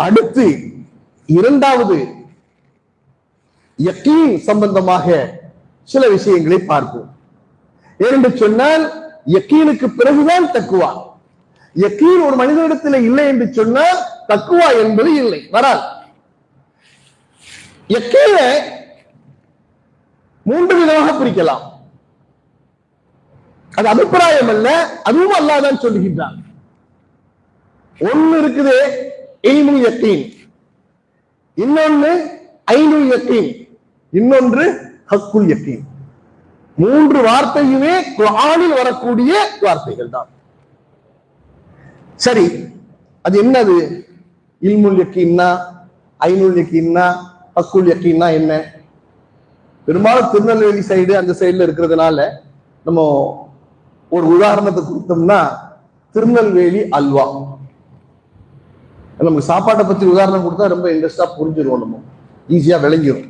அடுத்து இரண்டாவது யக்கீன் சம்பந்தமாக சில விஷயங்களை பார்ப்போம். ஏனென்று சொன்னால் யக்கீனுக்கு பிறகுதான் தக்குவா. யக்கீன் ஒரு மனிதனிடத்தில் இல்லை என்று சொன்னால் தக்குவா என்பது இல்லை, வராது. யக்கீன மூன்று விதமாக பிரிக்கலாம். அது அபிப்பிராயம் அல்ல, அதுவும் அல்லாஹ் தான் சொல்லுகின்றான். ஒன்னு இருக்குது இல்முல் யக்கீன், இன்னொன்னு ஐனுல் யக்கீன், இன்னொன்று ஹக்குல் யக்கீன். மூன்று வார்த்தையுமே குர்ஆனில் வரக்கூடிய வார்த்தைகள் தான். சரி, அது என்னது? இல்முல் யக்கீன்னா, ஐனுல் யக்கீன்னா, ஹக்குல் யக்கீன்னா என்ன? பெரும்பாலும் திருநெல்வேலி சைடு அந்த சைடுல இருக்கிறதுனால நம்ம ஒரு உதாரணத்தை கொடுத்தோம்னா, திருநெல்வேலி அல்வா. நமக்கு சாப்பாட்டை பத்தி உதாரணம் கொடுத்தா ரொம்ப இன்ட்ரெஸ்டா புரிஞ்சிருவோம், நம்ம ஈஸியா விளங்கிடும்.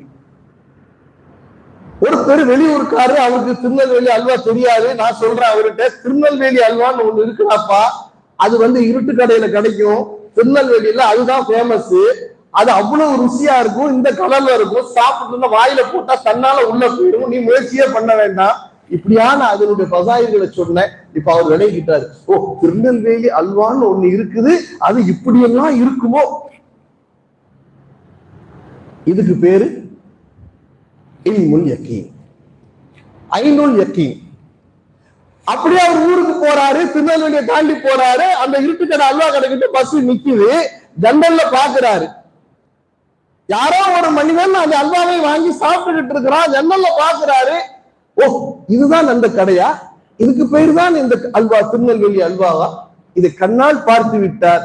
ஒருத்தர் வெளியூருக்காரு, அவருக்கு திருநெல்வேலி அல்வா தெரியாது. நான் சொல்றேன் அவர்கிட்ட, திருநெல்வேலி அல்வான்னு ஒண்ணு இருக்குனாப்பா, அது இருட்டு கடையில கிடைக்கும், திருநெல்வேலியில அதுதான் ஃபேமஸ், அது அவ்வளவு ருசியா இருக்கும், இந்த கலர்ல இருக்கும், சாப்பிட்டு வாயில போட்டா தன்னால உள்ள போயிடும், நீ முயற்சியே பண்ண வேண்டாம். இப்படியான அதனுடைய பசாயிர்களை சொன்ன. இப்ப அவர் விளையிட்டாரு, ஓ திருநெல்வேலி அல்வான்னு ஒண்ணு இருக்குது, அது இப்படியெல்லாம் இருக்குமோ. இதுக்கு பேரு இல்முல் யக்கீன், ஐனுல் யக்கீன். அப்படியே அவர் ஊருக்கு போறாரு, திருநெல்வேலியை தாண்டி போறாரு, அந்த இருட்டு கடை அல்வா கடைக்கிட்ட பஸ் நிக்குது, ஜன்னல்ல பாக்குறாரு, யாரோ ஒரு மனிதன் அந்த அல்வாவை வாங்கி சாப்பிட்டுக்கிட்டு இருக்கிறான், ஜன்னல்ல பாக்குறாரு, ஓ இதுதான் அந்த கடையா, இதுக்கு பேர் தான் இந்த அல்வா திருநெல்வேலி அல்வாவா? இதை கண்ணால் பார்த்து விட்டார்.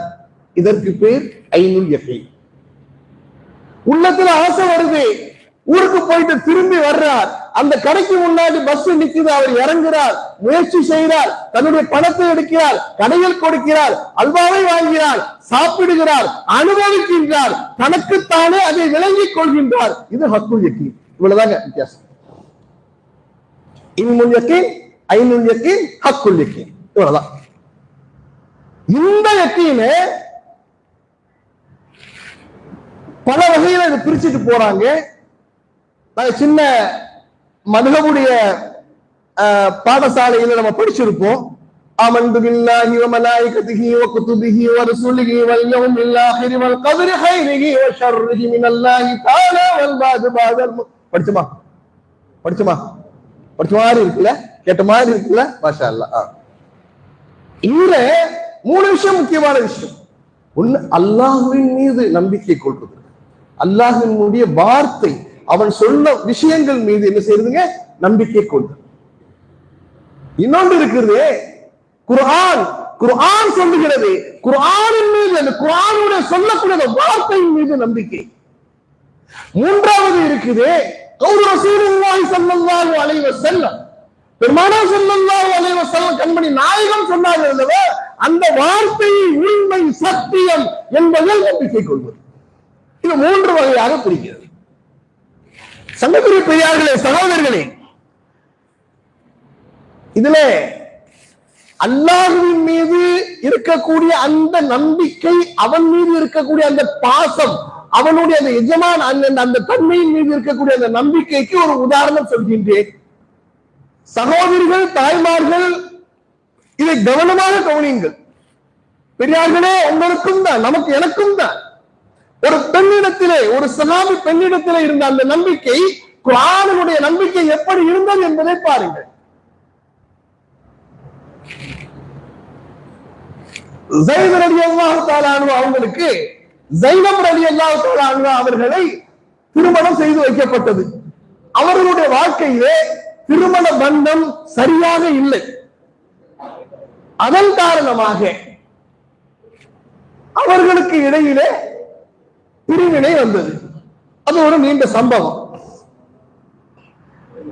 இதற்கு பேர் ஐனுல் யக்கீன். உள்ளத்துல ஆசை வருது, ஊருக்கு போயிட்டு திரும்பி வர்றார், அந்த கடைக்கு முன்னாடி பஸ் நிக்குது, அவர் இறங்குறார், முயற்சி செய்கிறார், தன்னுடைய பணத்தை எடுக்கிறார், கடையில் கொடுக்கிறார், அல்வாவை வாங்கிறார், சாப்பிடுகிறார், அனுபவிக்கின்றார், தனக்குத்தானே அதை விளங்கிக் கொள்கின்றார். இது ஹக்குல் யக்கீன். இவ்வளவுதாங்க வித்தியாசம். இல்முல் யக்கீன், ஐனுல் யக்கீன், ஹக்குல் யக்கீன், இவ்வளவுதான். இந்த யக்கீனை பல வகையில இதை பிரிச்சுட்டு போறாங்க. நாங்க சின்ன மதுஹபுடைய பாடசாலையில நம்ம படிச்சிருப்போம். ஆமன்து பில்லாஹி வ மலாயிகத்திஹி வ குதுபிஹி வ ரசூலிஹி வல் யௌமில் ஆஹிர் வல் கத்ரி கைரிஹி வ ஷர்ரிஹி மினல்லாஹி தஆலா வல் பாது பாதல். படிச்சமா படிச்ச மாதிரி இருக்குல்ல, கேட்ட மாதிரி இருக்குல்ல, மாஷா அல்லாஹ். இதுல மூணு விஷயம், முக்கியமான விஷயம். ஒண்ணு, அல்லாஹ்வின் மீது நம்பிக்கை கொள்வது, அல்லாஹ்வினுடைய வார்த்தை, அவன் சொன்ன விஷயங்கள் மீது என்ன செய்யறதுங்க? நம்பிக்கை கொண்டு. இன்னொன்று இருக்கிறது குர்ஆன். குர்ஆன் சொல்லுகிறது, குர்ஆனின் மீது, அந்த குர்ஆனுடைய சொல்லக்கூடிய வார்த்தையின் மீது நம்பிக்கை. மூன்றாவது இருக்குது கௌல் ரசூலுல்லாஹி ஸல்லல்லாஹு அலைஹி வஸல்லம், பெருமானார் ஸல்லல்லாஹு அலைஹி வஸல்லம் கண்மணி நாயகம் சொன்னார்கள், அந்த வார்த்தையை உண்மை சத்தியம் என்பதில் நம்பிக்கை கொள்வது. இது மூன்று வகையாக பிரிக்கிறது. சங்கக்குரிய பெரியார்களே, சகோதரர்களே, இதுல அல்லாஹ்வின் மீது இருக்கக்கூடிய அந்த நம்பிக்கை, அவன் மீது இருக்கக்கூடிய அந்த பாசம், அவனுடைய அந்த எஜமான் அந்த தன்மையின் மீது இருக்கக்கூடிய அந்த நம்பிக்கைக்கு ஒரு உதாரணம் சொல்கின்றேன். சகோதரிகள், தாய்மார்கள், இதை கவனமாக கவனியுங்கள். பெரியார்களே, உங்களுக்கும் தான், நமக்கு எனக்கும் தான். ஒரு பெண்ணிடத்திலே, ஒரு சஹாபி பெண்ணிடத்திலே இருந்த அந்த நம்பிக்கை, குர்ஆனுடைய நம்பிக்கை எப்படி இருந்தது என்பதை பாருங்கள். ஸைத் ரலியல்லாஹு தஆலா அன்ஹு அவங்களுக்கு ஸைனப் ரலியல்லாஹு தஆலா அன்ஹா அவர்களை திருமணம் செய்து வைக்கப்பட்டது. அவர்களுடைய வாழ்க்கையிலே திருமண பந்தம் சரியாக இல்லை. அதன் காரணமாக அவர்களுக்கு இடையிலே பிரிவினை வந்தது. அது ஒரு நீண்ட சம்பவம்.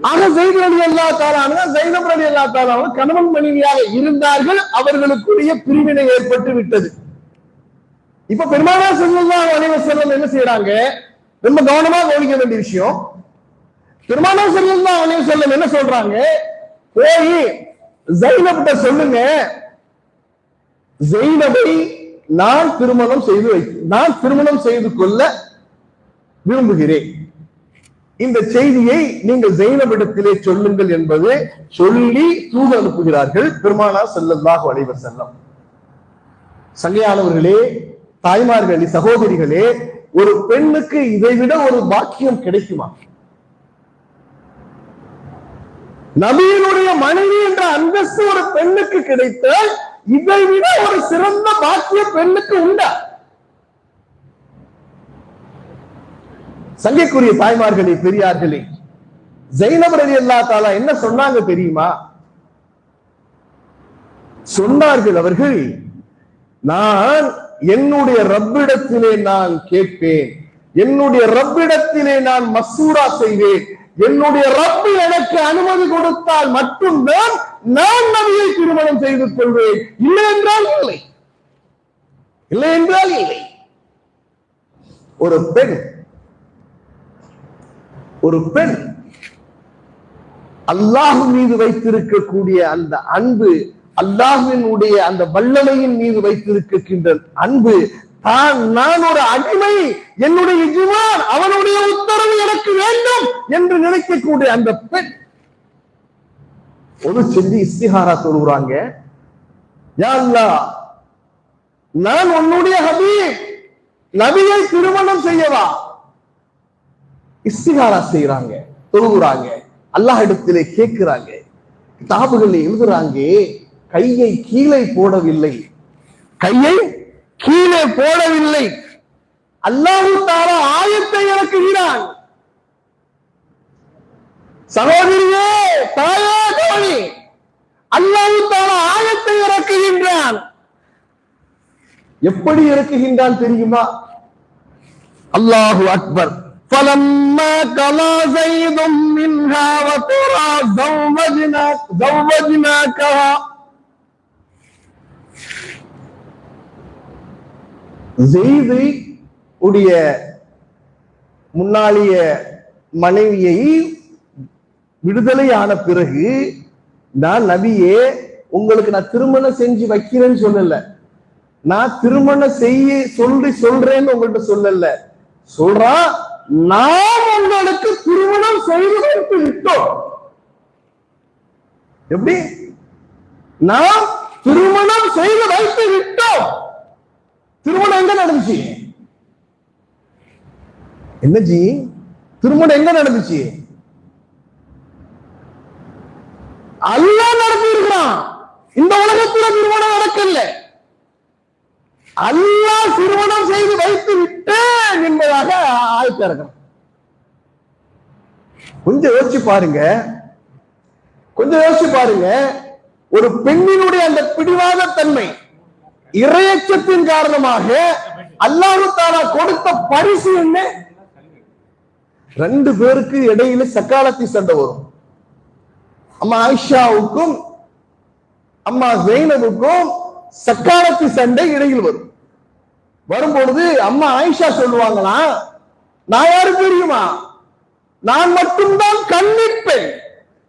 ஆக ஸைத் ரலியல்லாஹு தஆலா அன்ஹு ஸைனப் ரலியல்லாஹு தஆலா அன்ஹு கணவன் மனைவியாக இருந்தார்கள். அவர்களுக்குரிய பிரிவினை ஏற்பட்டு விட்டது. இப்ப பெருமானார் ஸல்லல்லாஹு அலைஹி வஸல்லம் என்ன செய்யறாங்க? ரொம்ப கவனமா கவனிக்க வேண்டிய விஷயம். பெருமானார் ஸல்லல்லாஹு அலைஹி வஸல்லம் என்ன சொல்றாங்க? போய் ஸைனப்ட்ட சொல்லுங்க, ஸைனபை நான் திருமணம் செய்து கொள்ள விரும்புகிறேன். இந்த செய்தியை நீங்கள் ஜெயினபிடத்திலே சொல்லுங்கள் என்பது சொல்லி தூது அனுப்புகிறார்கள் பெருமானார் ஸல்லல்லாஹு அலைஹி வஸல்லம். சங்கையானவர்களே, தாய்மார்களே, சகோதரிகளே, ஒரு பெண்ணுக்கு இதைவிட ஒரு பாக்கியம் கிடைக்குமா? நபியினுடைய மனைவி என்ற அந்தஸ்து ஒரு பெண்ணுக்கு கிடைத்தால் இதை விட ஒரு சிறந்த பாக்கியம் பெண்ணுக்கு உண்டா? சங்கைக்குரிய தாய்மார்களே, பெரியார்களே, ஜைனப் ரலியல்லாஹு தஆலா என்ன சொன்னாங்க தெரியுமா? சொன்னார்கள் அவர்கள், நான் என்னுடைய ரப்பிடத்திலே நான் கேட்பேன், என்னுடைய ரப்பிடத்திலே நான் மசூரா செய்வேன், என்னுடைய ரப்பு எனக்கு அனுமதி கொடுத்தால் மட்டும்தான் நான் நபியை திருமணம் செய்து கொள்வேன், இல்லை என்றால் இல்லை, இல்லை என்றால் இல்லை. ஒரு பெண் அல்லாஹ் மீது வைத்திருக்கக்கூடிய அந்த அன்பு, அல்லாஹ்வினுடைய அந்த வல்லமையின் மீது வைத்திருக்கின்ற அன்பு, நான் ஒரு அடிமை, என்னுடைய எஜமான் அவனுடைய உத்தரவு எனக்கு வேண்டும் என்று நினைக்கக்கூடிய அந்த பெண் ஒரு செஞ்சு இஸ்திகாரா சொல்லுறாங்க, யா அல்லாஹ், நான் உன்னுடைய ஹபீப் நபியை திருமணம் செய்யவா? இஸ்திகாரா செய்யறாங்க, தொழுகிறாங்க, அல்லாஹ் இடத்திலே கேட்கிறாங்க, கிதாபுகளை எழுதுறாங்க, கையை கீழே போடவில்லை, கையை கீழே போடவில்லை. அல்லாஹ் தஆலா ஆயத்தை இறக்குகிறான். சகோதரியே, தாயே, தோழி, அல்லாஹ் தஆலா ஆயத்தை இறக்குகின்றான். எப்படி இறக்குகின்றான் தெரியுமா? அல்லாஹு அக்பர். فَلَمَّا قَضَى زَيْدٌ مِنْهَا وَطَرًا زَوَّجْنَاكَهَا. ஸெய்து உடைய முன்னாளிய மனைவியை விடுதலையான பிறகு, நான் நபியே உங்களுக்கு நான் திருமணம் செஞ்சு வைக்கிறேன்னு சொல்லல, நான் திருமணம் செய்ய சொல்றேன்னு உங்கள்கிட்ட சொல்லல, சொல்றான் நாம் உங்களுக்கு திருமணம் செய்து வைத்து விட்டோம். எப்படி? நாம் திருமணம் செய்து வைத்து விட்டோம். திருமணம் எங்க நடந்துச்சு? என்ன ஜி, திருமணம் எங்க நடந்துச்சு? அல்லாஹ் நடத்தி இருக்கிறான். இந்த உலகத்துல திருமணம் நடக்கல, அல்லாஹ் திருமணம் செய்து வைத்து விட்டேன் என்பதாக ஆயத்திறக்கிறான். கொஞ்சம் யோசிச்சு பாருங்க, கொஞ்சம் யோசிச்சு பாருங்க. ஒரு பெண்ணினுடைய அந்த பிடிவாத தன்மை, இறையச்சத்தின் காரணமாக அல்லாஹ் தஆலா கொடுத்த பரிசு என்ன? 2 பேருக்கு இடையில சக்காலத்தி சண்டை வரும். அம்மா ஆயிஷாவுக்கும் அம்மா ஜெயினபுக்கும் சக்காலத்தி சண்டை இடையில் வரும். வரும்பொழுது அம்மா ஆயிஷா சொல்லுவாங்களா, நான் யாரு தெரியுமா? நான் மட்டும்தான் கன்னிப்பெண்,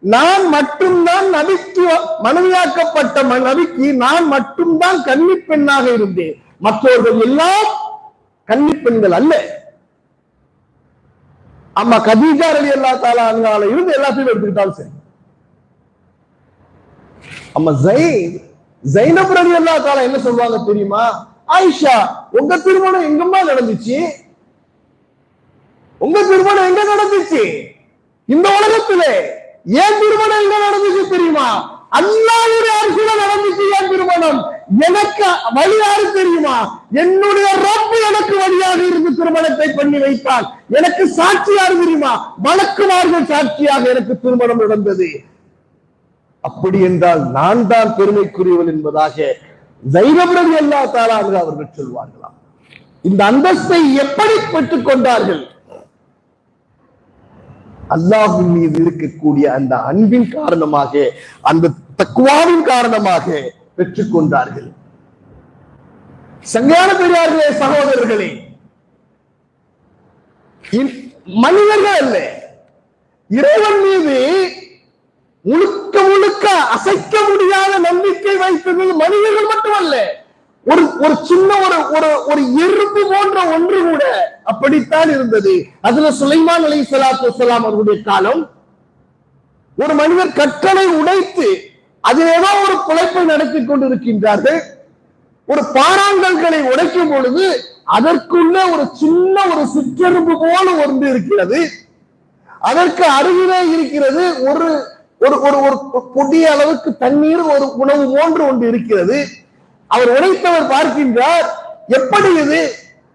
நான் மட்டும்தான் நபிக்கு மனைவியாக்கப்பட்ட நபிக்கு நான் மட்டும்தான் கன்னிப்பெண்ணாக இருந்தேன், மற்றவர்கள் எல்லாம் கன்னிப்பெண்கள் அல்ல. அம்மா கதீஜா ரலியல்லாஹு தஆலா அன்ஹால இருந்து எல்லாத்தையும் எடுத்துக்கிட்டாலும் சரி. அம்மா ஜைனப் ரலியல்லாஹு தஆலா என்ன சொல்வாங்க தெரியுமா? ஆயிஷா, உங்க திருமணம் எங்கம்மா நடந்துச்சு? உங்க திருமணம் எங்க நடந்துச்சு? இந்த உலகத்திலே. ஏன் திருமணம் எங்க நடந்துச்சு தெரியுமா? அல்லாஹ்வுடைய அரிசில நடந்துச்சு என் திருமணம். எனக்கு வழி யாரு தெரியுமா? என்னுடைய ரப்பு எனக்கு வழியாக இருந்து திருமணத்தை பண்ணி வைத்தான். எனக்கு சாட்சி யாரு தெரியுமா? மலக்குமார்கள் சாட்சியாக எனக்கு திருமணம் நடந்தது. அப்படி என்றால் நான் தான் பெருமைக்குரியவன் என்பதாக ஜைனப் ரலியல்லாஹு தஆலா அன்ஹா அவர்கள் சொல்வார்களாம். இந்த அந்தஸ்தை எப்படி பெற்றுக் கொண்டார்கள்? அல்லாஹ்வின் மீது இருக்கக்கூடிய அந்த அன்பின் காரணமாக, அந்த தக்வாவின் காரணமாக பெற்றுக் கொண்டார்கள். சங்கையான பெரியார்களே, சகோதரர்களே, மனிதர்கள் அல்ல, இறைவன் மீது முழுக்க முழுக்க அசைக்க முடியாத நம்பிக்கை வைத்தது மனிதர்கள் மட்டுமல்ல, ஒரு ஒரு சின்ன ஒரு ஒரு எறும்பு போன்ற ஒன்று கூட அப்படித்தான் இருந்தது. அதுல சுலைமான் அலைஹிஸ்ஸலாத்து வஸ்ஸலாம் அவர்களுடைய காலம் ஒரு மனிதர் கற்களை உடைத்து அதில் ஏதோ ஒரு பிழைப்பை நடத்தி கொண்டிருக்கின்றார்கள். ஒரு பாறாங்கல்களை உடைக்கும் பொழுது அதற்குள்ள ஒரு சின்ன ஒரு சிற்றெரும்பு போல ஒன்று இருக்கிறது. அதற்கு அருகிலே இருக்கிறது ஒரு ஒரு ஒரு பொடிய அளவுக்கு தண்ணீர், ஒரு உணவு போன்று ஒன்று இருக்கிறது. அவர் உடைத்தவர் பார்க்கின்றார், எப்படி இது?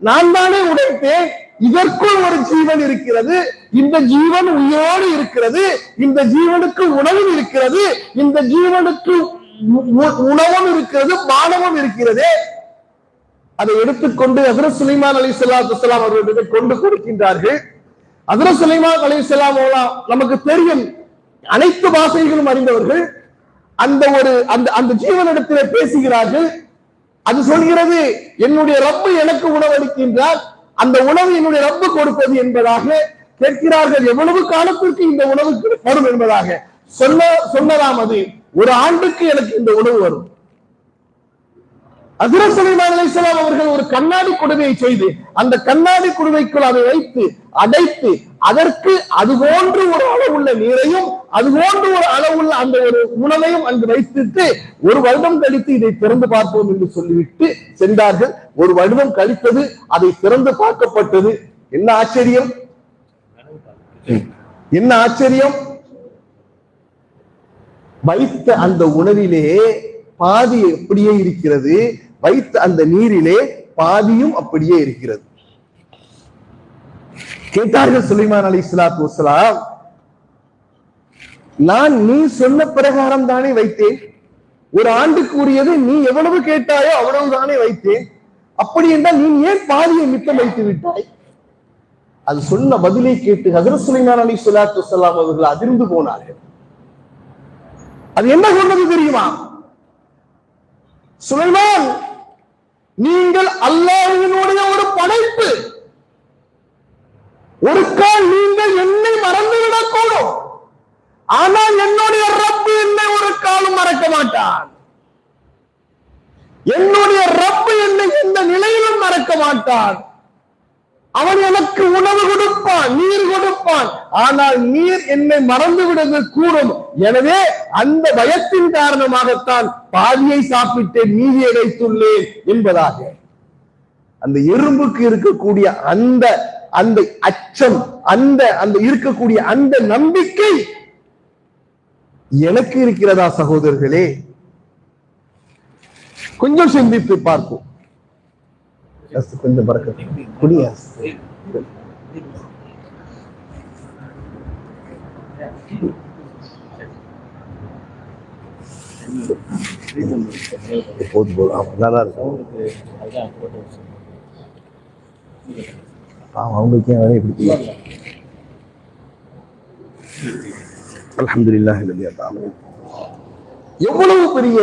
நான் தானே உடைத்தேன், இதற்குள் ஒரு ஜீவன் இருக்கிறது, இந்த ஜீவன் உயிரோடு இருக்கிறது, இந்த ஜீவனுக்கு உணவு இருக்கிறது, இந்த ஜீவனுக்கு உணவும் இருக்கிறது, பானமும் இருக்கிறது. அதை எடுத்துக்கொண்டு ஹஜ்ரத் சுலைமான் அலைஹிஸ்ஸலாத்து வஸ்ஸலாம் அவர்களிடம் கொண்டு கொடுக்கின்றார்கள். ஹஜ்ரத் சுலைமான் அலைஹிஸ்ஸலாம் நமக்கு தெரியும், அனைத்து பாஷைகளும் அறிந்தவர்கள். அந்த ஒரு அந்த ஜீவனிடத்திலே பேசுகிறார்கள். அது சொல்கிறது, என்னுடைய ரப்பு எனக்கு உணவளிக்கின்றார், அந்த உணவு என்னுடைய ரப்பு கொடுப்பது என்பதாக கேட்கிறார்கள். எவ்வளவு காலத்திற்கு இந்த உணவு வரும் என்பதாக சொன்னதாம். அது ஒரு ஆண்டுக்கு எனக்கு இந்த உணவு வரும். ஹஜ்ரத் சுலைமான் அலைஹிஸ்ஸலாம் அவர்கள் ஒரு கண்ணாடி குடுவையை செய்து அந்த கண்ணாடி குடுவைக்குள் அதை வைத்து அடைத்து அதற்கு அது போன்று ஒரு அளவுள்ள நீரையும் அது போன்று ஒரு அளவுள்ள அந்த ஒரு உணவையும் அங்கு வைத்துட்டு ஒரு வருடம் கழித்து இதை திறந்து பார்ப்போம் என்று சொல்லிவிட்டு சென்றார்கள். ஒரு வருடம் கழித்தது, அதை திறந்து பார்க்கப்பட்டது. என்ன ஆச்சரியம், என்ன ஆச்சரியம்! வைத்த அந்த உணவிலே பாதி அப்படியே இருக்கிறது, வைத்த அந்த நீரிலே பாதியும் அப்படியே இருக்கிறது. கேட்டார்கள் சுலைமான் அலைஹிஸ்ஸலாத்து வஸ்ஸலாம், நான் நீ சொன்ன பிரகாரம் தானே வைத்தேன், ஒரு ஆண்டுக்கு உரியது நீ எவ்வளவு கேட்டாயோ அவ்வளவு தானே வைத்தேன், அப்படி என்றால் நீ ஏன் பாதியை மிச்சம் வைத்து விட்டாய்? அது சொன்ன பதிலை கேட்டு ஹஜ்ரத் சுலைமான் அலைஹிஸ்ஸலாத்து வஸ்ஸலாம் அவர்கள் அதிர்ந்து போனார்கள். அது என்ன சொன்னது தெரியுமா? சுலைமான், நீங்கள் அல்லாஹ்வினுடைய ஒரு படைப்பு, ஒரு கால் நீங்கள் என்னை மறந்துவிடக் கூடும், ஆனால் என்னுடைய ரப்பு என்னை ஒரு காலம் மறக்க மாட்டான். என்னுடைய ரப்பு என்னை எந்த நிலையிலும் மறக்க மாட்டான். அவன் எனக்கு உணவு கொடுப்பான், நீர் கொடுப்பான், ஆனால் நீர் என்னை மறந்துவிடுவது கூடும். எனவே அந்த பயத்தின் காரணமாகத்தான் பாதியை சாப்பிட்டேன், மீதியை வைத்துள்ளேன் என்பதாக அந்த எறும்புக்கு இருக்கக்கூடிய அந்த அந்த அச்சம், அந்த அந்த இருக்கக்கூடிய அந்த நம்பிக்கை எனக்கு இருக்கிறதா சகோதரர்களே? கொஞ்சம் சிந்தித்து பார்ப்போம். கொஞ்சம் பறக்க குடியாஸ் நல்லா இருக்கும். அவங்களுக்கு ஏன் வேலையை பிடிக்கல? அல்ஹம்துலில்லாஹ். எவ்வளவு பெரிய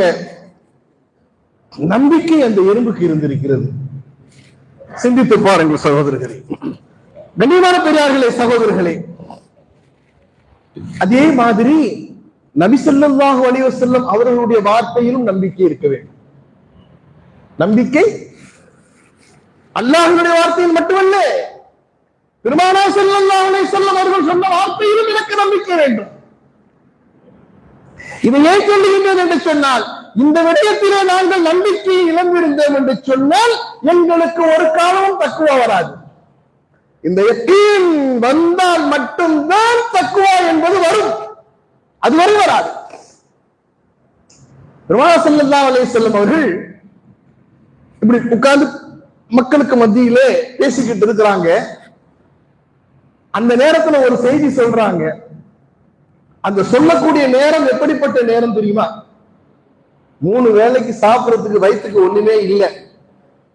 நம்பிக்கை அந்த எறும்புக்கு இருந்திருக்கிறது, சிந்தித்து பாருங்கள் சகோதரர்களே. கண்ணியமான பெரியார்களே, சகோதரர்களே, அதே மாதிரி நபி ஸல்லல்லாஹு அலைஹி வஸல்லம் அவர்களுடைய வார்த்தையிலும் நம்பிக்கை இருக்க வேண்டும். நம்பிக்கை அல்லாஹ்வுடைய வார்த்தையில் மட்டுமல்ல, பெருமானார் ஸல்லல்லாஹு அலைஹி வஸல்லம் அவர்கள் சொன்ன வார்த்தையிலும் எனக்கு நம்பிக்கை வேண்டும். இதை ஏன் சொல்லுகின்றேன் என்று சொன்னால், இந்த விடயத்திலே நாங்கள் நம்பிக்கையை இழந்திருந்தோம் என்று சொன்னால் எங்களுக்கு ஒரு காலமும் தக்குவா வராது. இந்த யக்கீன் வந்தால் மட்டும்தான் தக்குவா என்பது வரும், அது வரை வராது. பெருமானார் ஸல்லல்லாஹு அலைஹி வஸல்லம் அவர்கள் இப்படி உட்கார்ந்து மக்களுக்கு மத்தியிலே பேசிக்கிட்டு இருக்கிறாங்க. அந்த நேரத்துல ஒரு செய்தி சொல்றாங்க. அந்த சொல்லக்கூடிய நேரம் எப்படிப்பட்ட நேரம் தெரியுமா? 3 வேளைக்கு சாப்பிடறதுக்கு வயிற்றுக்கு ஒண்ணுமே இல்லை,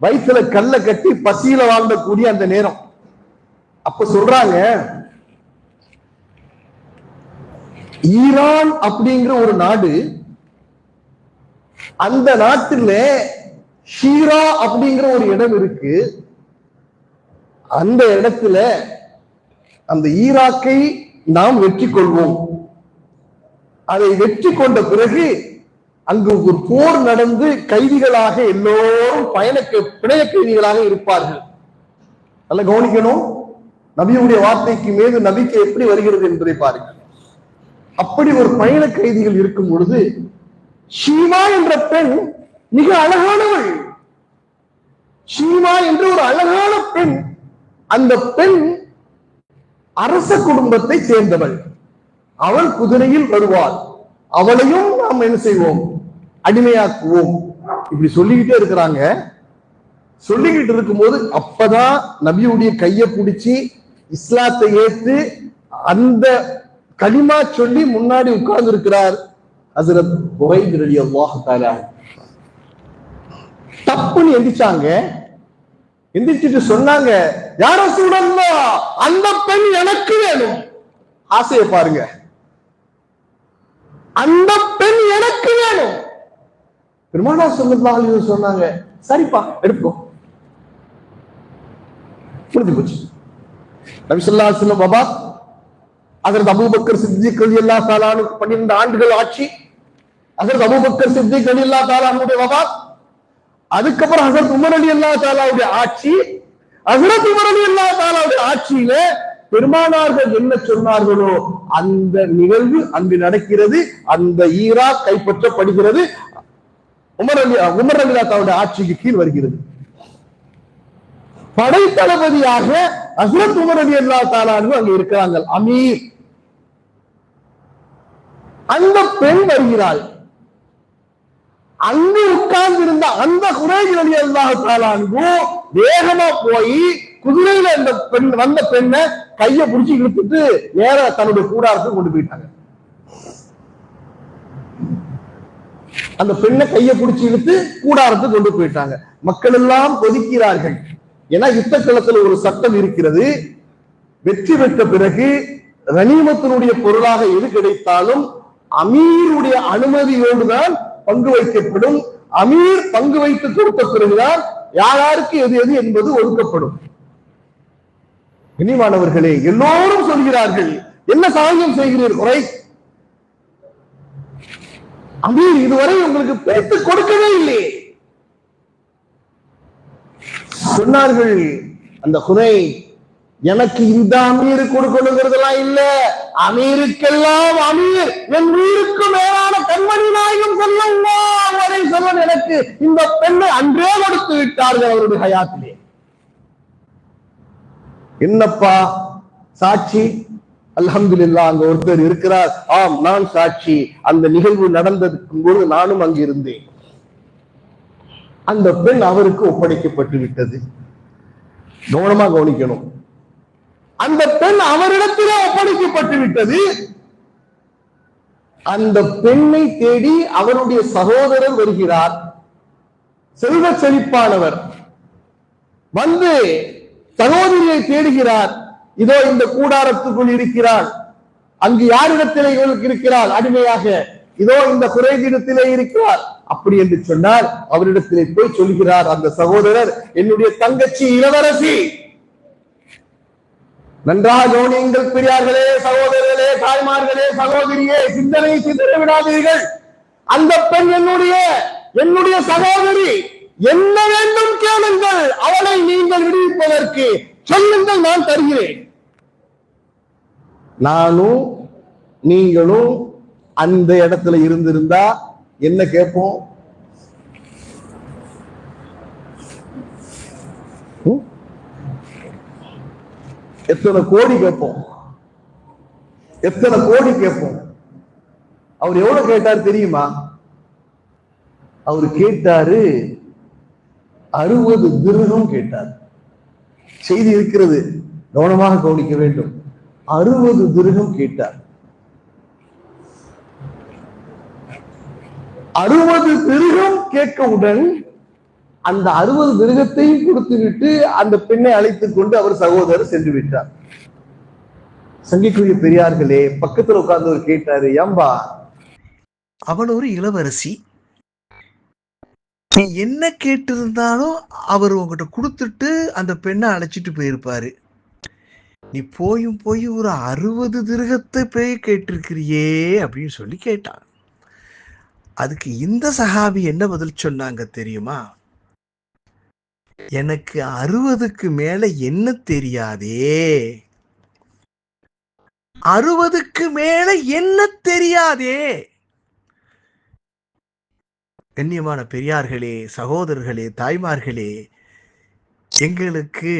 வயிற்றுல கல்ல கட்டி பசியில வாழ்ந்தக்கூடிய அந்த நேரம். அப்ப சொல்றாங்க, ஈரான் அப்படிங்கிற ஒரு நாடு, அந்த நாட்டில ஷீரா அப்படிங்கிற ஒரு இடம் இருக்கு. அந்த இடத்துல அந்த ஈராக்கை நாம் வெற்றி கொள்வோம். அதை வெற்றி கொண்ட பிறகு அங்கு ஒரு போர் நடந்து கைதிகளாக எல்லோரும் பிணைய கைதிகளாக இருப்பார்கள். நல்லா கவனிக்கணும், நபியுடைய வார்த்தைக்கு மீது நபிக்கை எப்படி வருகிறது என்பதை பாருங்கள். அப்படி ஒரு பயண கைதிகள் இருக்கும் பொழுது ஷீமா என்ற பெண் மிக அழகானவள். ஷீமா என்ற ஒரு அழகான பெண். அந்த பெண் அரச குடும்பத்தை சேர்ந்தவள். அவள் குதிரையில் வருவாள். அவளையும் நாம் என்ன செய்வோம், அடிமையாக்குவோம். இப்படி சொல்லிக்கிட்டே இருக்கிறாங்க. சொல்லிக்கிட்டு இருக்கும்போது அப்பதான் நபியுடைய கையை பிடிச்சி இஸ்லாத்தை ஏற்று அந்த கலிமா சொல்லி முன்னாடி உட்கார்ந்து இருக்கிறார் ஹஜ்ரத் புரைத் ரலியல்லாஹு தஆலா. தப்புன்னு எந்திரிச்சாங்க. எந்திரிச்சிட்டு சொன்னாங்க, யா ரசூலல்லாஹ், அந்த பெண் எனக்கு வேணும். ஆசையை பாருங்க, அந்த பெண் எனக்கு வேணும். பெருமானார் ஸல்லல்லாஹு அலைஹி வஸல்லம் சொன்னாங்க, சரிப்பா எடுப்போ. புரிஞ்சு போச்சு. நபி ஸல்லல்லாஹு அலைஹி வஸல்லம் பாபா ஹஜ்ரத் அபூபக்கர் சித்திக் ரலியல்லாஹு தஆலா 12 ஆண்டுகள் ஆட்சி. ஹஜ்ரத் அபூபக்கர் சித்திக் ரலியல்லாஹு தஆலா அவருடைய வஃபாத். அதுக்கப்புறம் ஹஜ்ரத் உமர் ரலியல்லாஹு தஆலாவுடைய ஆட்சி. ஹஜ்ரத் உமர் ரலியல்லாஹு தஆலாவுடைய ஆட்சியில பெருமானார்கள் என்ன சொன்னார்களோ அந்த நிகழ்வு அங்கு நடக்கிறது. அந்த ஈராக் கைப்பற்றப்படுகிறது. உமர் ரலியல்லாஹு தஆலாவுடைய ஆட்சிக்கு கீழ் வருகிறது. படை தளபதியாக ஹஜ்ரத் உமர் ரலியல்லாஹு தஆலா அங்க இருக்கிறாங்க, அமீர். அந்த பெண் வருகிறாள். அங்கு உட்கார்ந்து இருந்த அந்த குறைஷ் ரலியல்லாஹு தஆலா வேகமா போய் குதிரையில அந்த பெண் வந்த பெண்ணை கையை பிடிச்சி இழுத்துட்டு நேர தன்னுடைய கூடாரத்துக்கு கொண்டு போயிட்டாங்க. அந்த பெண்ணை கையை பிடிச்சி இழுத்து கூடாரத்துக்கு கொண்டு போயிட்டாங்க. மக்கள் எல்லாம் கொதிக்கிறார்கள். ஏன்னா யுத்த களத்துல ஒரு சட்டம் இருக்கிறது. வெற்றி பெற்ற பிறகு கனிமத்தினுடைய பொருளாக எது கிடைத்தாலும் அமீருடைய அனுமதியோடுதான் பங்கு வைக்கப்படும். அமீர் பங்கு வைத்து கொடுத்த பிறகுதான் யாருக்கு எது எது என்பது ஒதுக்கப்படும். கண்ணியமானவர்களே, எல்லோரும் சொல்கிறார்கள், என்ன சாயம் செய்கிறீர்கள்? அமீர் இதுவரை உங்களுக்கு பேத்து கொடுக்கவே இல்லை. சொன்னார்கள் அந்த குறை, எனக்கு இந்த அமீர் கொடுக்கணுங்கிறதெல்லாம் இல்ல, அமீருக்கெல்லாம் அமீர் என் உயிருக்கு மேலான கண்மணி நாயகம் சொல்லணும் எனக்கு இந்த பெண்ணை அன்றே கொடுத்து விட்டார்கள் அவருடைய ஹயாத்திலே. என்னப்பா சாட்சி? அல்ஹம்துலில்லாஹ், அங்க ஒருத்தர் இருக்கிறார். ஆம், நான் சாட்சி. அந்த நிகழ்வு நடந்ததுக்கும் போது நானும் அங்கு இருந்தேன். அந்த பெண் அவருக்கு ஒப்படைக்கப்பட்டு விட்டது. கவனமா கவனிக்கணும். அந்த பெண் அவரிடத்திலே ஒப்படைக்கப்பட்டு விட்டது. அந்த பெண்ணை தேடி அவருடைய சகோதரர் வருகிறார், செல்வ செழிப்பானவர். வந்து சகோதரியை தேடுகிறார். இதோ இந்த கூடாரத்துக்குள் இருக்கிறாள். அங்கு யாரிடத்திலே இவளுக்கு இருக்கிறாள்? அடிமையாக. இதோ இந்த குறைவிடத்திலே இருக்கிறார். அப்படி என்று சொன்னால் அவரிடத்திலே போய் சொல்கிறார் அந்த சகோதரர், என்னுடைய தங்கச்சி இளவரசி. நன்றாக கவனியுங்கள் பெரியார்களே, சகோதரர்களே, தாய்மார்களே, சகோதரியே, சிந்தனை சிதற விடாதீர்கள். அந்த பெண் என்னுடைய சகோதரி. என்ன வேண்டும் கேளுங்கள், அவளை நீங்கள் விடுவிப்பதற்கு சொல்லுங்கள், நான் தருகிறேன். நானும் நீங்களும் அந்த இடத்துல இருந்திருந்தா என்ன கேட்போம்? எத்தனை கோடி கேட்போம், எத்தனை கோடி கேட்போம். அவர் எவ்வளவு கேட்டார் தெரியுமா? அவர் கேட்டாரு 60 திர்ஹம் கேட்டார். செய்தி இருக்கிறது, கவனமாக கவனிக்க வேண்டும். 60 திர்ஹம் கேட்டார். 60 திர்ஹம் கேட்கவுடன் அந்த 60 திர்ஹத்தையும் கொடுத்து விட்டு அந்த பெண்ணை அழைத்துக் கொண்டு அவர் சகோதரர் சென்று விட்டார். சங்கிக்குரிய பெரியார்களே, பக்கத்துல உட்கார்ந்து அவர் கேட்டாரு, ஏம்பா அவள் ஒரு இளவரசி, நீ என்ன கேட்டிருந்தாலும் அவர் உங்ககிட்ட கொடுத்துட்டு அந்த பெண்ணை அழைச்சிட்டு போயிருப்பாரு. நீ போய் ஒரு 60 திர்ஹத்தை போய் கேட்டிருக்கிறியே அப்படின்னு சொல்லி கேட்டான். அதுக்கு இந்த சஹாபி என்ன பதில் சொன்னாங்க தெரியுமா? எனக்கு 60க்கு மேல என்ன தெரியாதே, 60க்கு மேல என்ன தெரியாதே. கண்ணியமான பெரியார்களே, சகோதரர்களே, தாய்மார்களே, எங்களுக்கு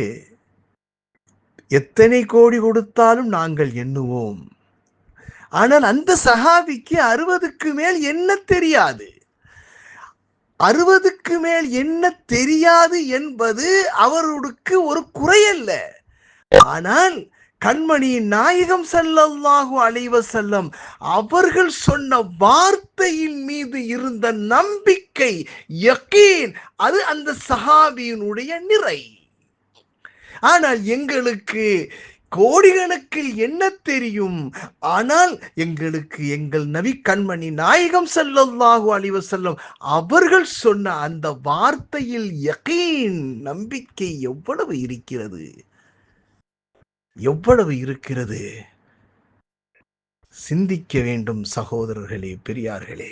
எத்தனை கோடி கொடுத்தாலும் நாங்கள் எண்ணுவோம். ஆனால் அந்த சஹாபிக்கு 60க்கு மேல் என்ன தெரியாது. 60க்கு மேல் என்ன தெரியாது என்பது அவருக்கு ஒரு குறையல்ல. ஆனால் கண்மணியின் நாயகம் ஸல்லல்லாஹு அலைஹி வஸல்லம் அவர்கள் சொன்ன வார்த்தையின் மீது இருந்த நம்பிக்கை, யகீன், அது அந்த சஹாபியினுடைய நிறை. ஆனால் எங்களுக்கு கோடிக்கணக்கில் என்ன தெரியும், ஆனால் எங்களுக்கு எங்கள் நபி கண்மணி நாயகம் ஸல்லல்லாஹு அலைஹி வஸல்லம் அவர்கள் சொன்ன அந்த வார்த்தையில் யகீன், நம்பிக்கை எவ்வளவு இருக்கிறது, எவ்வளவு இருக்கிறது. சிந்திக்க வேண்டும் சகோதரர்களே, பெரியார்களே.